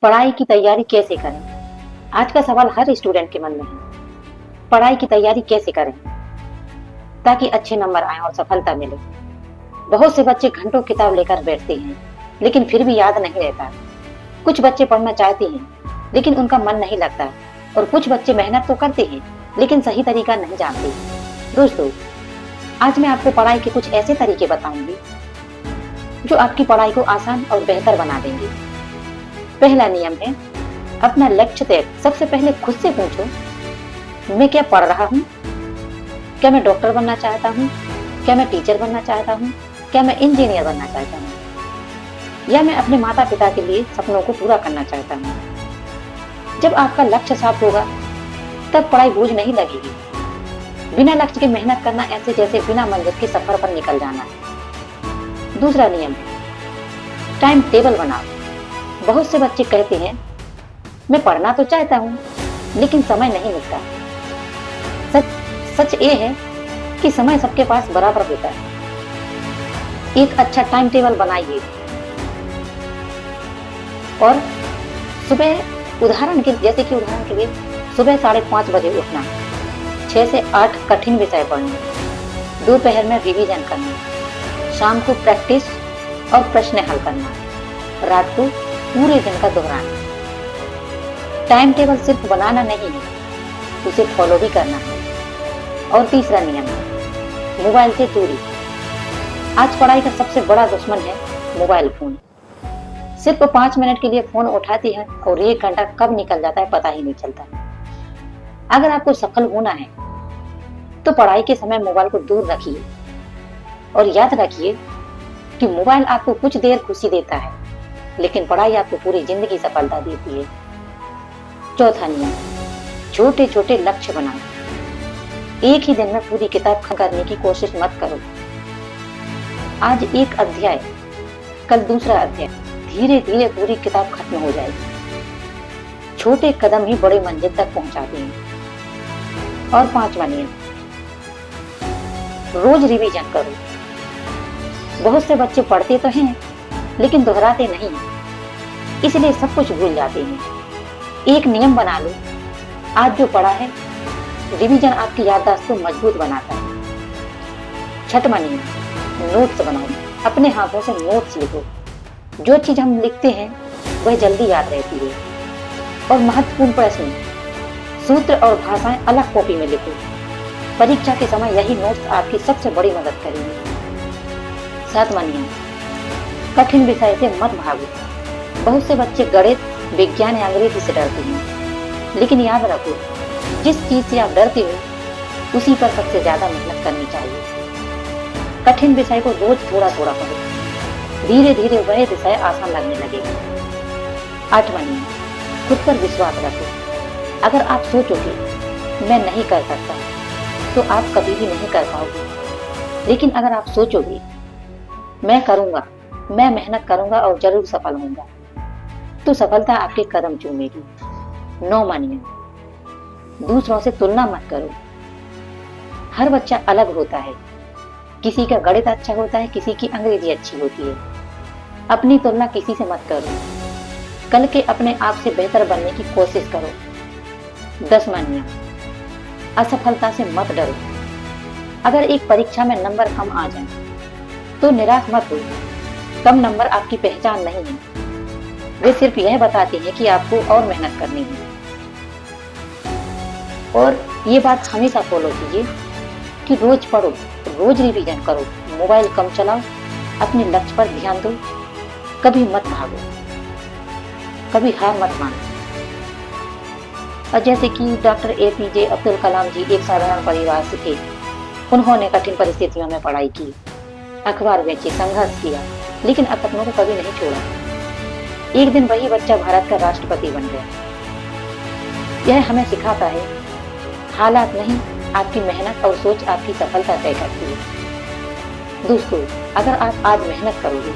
पढ़ाई की तैयारी कैसे करें? आज का सवाल हर स्टूडेंट के मन में है। पढ़ाई की तैयारी कैसे करें ताकि अच्छे नंबर आए और सफलता मिले? बहुत से बच्चे घंटों किताब लेकर बैठते हैं, लेकिन फिर भी याद नहीं रहता। कुछ बच्चे पढ़ना चाहते हैं, लेकिन उनका मन नहीं लगता। और कुछ बच्चे मेहनत तो करते हैं, लेकिन सही तरीका नहीं जानते। दोस्तों, आज मैं आपको पढ़ाई के कुछ ऐसे तरीके बताऊंगी जो आपकी पढ़ाई को आसान और बेहतर बना देंगे। पहला नियम है, अपना लक्ष्य तय। सबसे पहले खुद से पूछो, मैं क्या पढ़ रहा हूँ? क्या मैं डॉक्टर बनना चाहता हूँ? क्या मैं टीचर बनना चाहता हूँ? क्या मैं इंजीनियर बनना चाहता हूँ? या मैं अपने माता पिता के लिए सपनों को पूरा करना चाहता हूँ? जब आपका लक्ष्य साफ होगा, तब पढ़ाई बोझ नहीं लगेगी। बिना लक्ष्य के मेहनत करना ऐसे जैसे बिना मंजिल के सफर पर निकल जाना है। दूसरा नियम है, टाइम टेबल बनाओ। बहुत से बच्चे कहते हैं, मैं पढ़ना तो चाहता हूँ, लेकिन समय नहीं मिलता। सच ये है कि समय सबके पास बराबर होता है। एक अच्छा टाइम टेबल बनाइए और उदाहरण के लिए सुबह 5:30 बजे उठना, 6 से 8 कठिन विषय पढ़ना, दोपहर में रिवीजन करना, शाम को प्रैक्टिस और प्रश्न हल करना, रात को पूरे दिन का दोहराना। टाइम टेबल सिर्फ बनाना नहीं है, उसे फॉलो भी करना है। और तीसरा नियम है, मोबाइल से दूरी। आज पढ़ाई का सबसे बड़ा दुश्मन है मोबाइल फोन। सिर्फ 5 मिनट के लिए फोन उठाती है और 1 घंटा कब निकल जाता है पता ही नहीं चलता। अगर आपको सफल होना है तो पढ़ाई के समय मोबाइल को दूर रखिए और याद रखिए कि मोबाइल आपको कुछ देर खुशी देता है, लेकिन पढ़ाई आपको पूरी जिंदगी सफलता देती है। चौथा नियम, छोटे छोटे लक्ष्य बनाओ। एक ही दिन में पूरी किताब खत्म करने की कोशिश मत करो। आज एक अध्याय, कल दूसरा अध्याय, धीरे धीरे पूरी किताब खत्म हो जाएगी। छोटे कदम ही बड़े मंजिल तक पहुंचाते हैं। और 5वां नियम, रोज रिवीजन करो। बहुत से बच्चे पढ़ते तो हैं, लेकिन दोहराते नहीं, इसलिए सब कुछ भूल जाते हैं। एक नियम बना लो, आज जो पढ़ा है, रिवीजन आपकी याददाश्त को मजबूत बनाता है। 6वां नियम, नोट्स बनाओ। अपने हाथों से नोट्स लिखो। जो चीज हम लिखते हैं वह जल्दी याद रहती है। और महत्वपूर्ण प्रश्न, सूत्र और भाषाएं अलग कॉपी में लिखो। परीक्षा के समय यही नोट्स आपकी सबसे बड़ी मदद करेंगे। 7वां नियम, कठिन विषय से मत भागो। बहुत से बच्चे गणित, विज्ञान या अंग्रेजी से डरते हैं, लेकिन याद रखो, जिस चीज से आप डरते हो उसी पर सबसे ज्यादा मेहनत करनी चाहिए। कठिन विषय को रोज थोड़ा थोड़ा पढ़ो, धीरे धीरे वह विषय आसान लगने लगेगा। 8वां नियम, खुद पर विश्वास रखो। अगर आप सोचोगे मैं नहीं कर सकता, तो आप कभी भी नहीं कर पाओगे। लेकिन अगर आप सोचोगे मैं करूंगा, मैं मेहनत करूंगा और जरूर सफल होऊंगा, तो सफलता आपके कदम चूमेगी। 9वां नियम, दूसरों से तुलना मत करो। हर बच्चा अलग होता है। किसी का गणित अच्छा होता है, किसी की अंग्रेजी अच्छी होती है। अपनी तुलना किसी से मत करो। कल के अपने आप से बेहतर बनने की कोशिश करो। 10वां नियम, असफलता से मत डरो। अगर एक परीक्षा में नंबर कम आ जाए तो निराश मत हो। कम नंबर आपकी पहचान नहीं है, वे सिर्फ यह बताते हैं कि आपको और मेहनत करनी है। और ये बात हमेशा फॉलो कीजिए कि रोज पढ़ो, रोज रिवीजन करो, मोबाइल कम चलाओ, अपने लक्ष्य पर ध्यान दो, कभी मत भागो, कभी हार मत मानो। और जैसे कि डॉक्टर APJ अब्दुल कलाम जी एक साधारण परिवार से थे। उन्होंने कठिन परिस्थितियों में पढ़ाई की, अखबार बेचे, संघर्ष किया, लेकिन अपनों को कभी नहीं छोड़ा। एक दिन वही बच्चा भारत का राष्ट्रपति बन गया। यह हमें सिखाता है, हालात नहीं, आपकी मेहनत और सोच आपकी सफलता तय करती है। दोस्तों, अगर आप आज मेहनत करोगे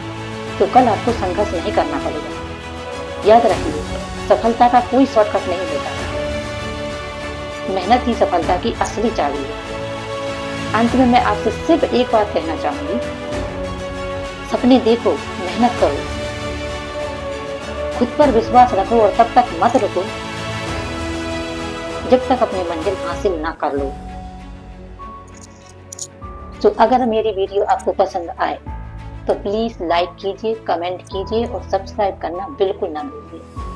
तो कल आपको संघर्ष नहीं करना पड़ेगा। याद रखिए, सफलता का कोई शॉर्टकट नहीं होता। मेहनत ही सफलता की असली चाबी है। अंत में मैं आपसे सिर्फ एक बात कहना चाहूंगी, सपने देखो, मेहनत करो खुद पर विश्वास रखो और तब तक मत रुको जब तक अपनी मंजिल हासिल ना कर लो। तो अगर मेरी वीडियो आपको पसंद आए तो प्लीज लाइक कीजिए, कमेंट कीजिए और सब्सक्राइब करना बिल्कुल ना भूलिए।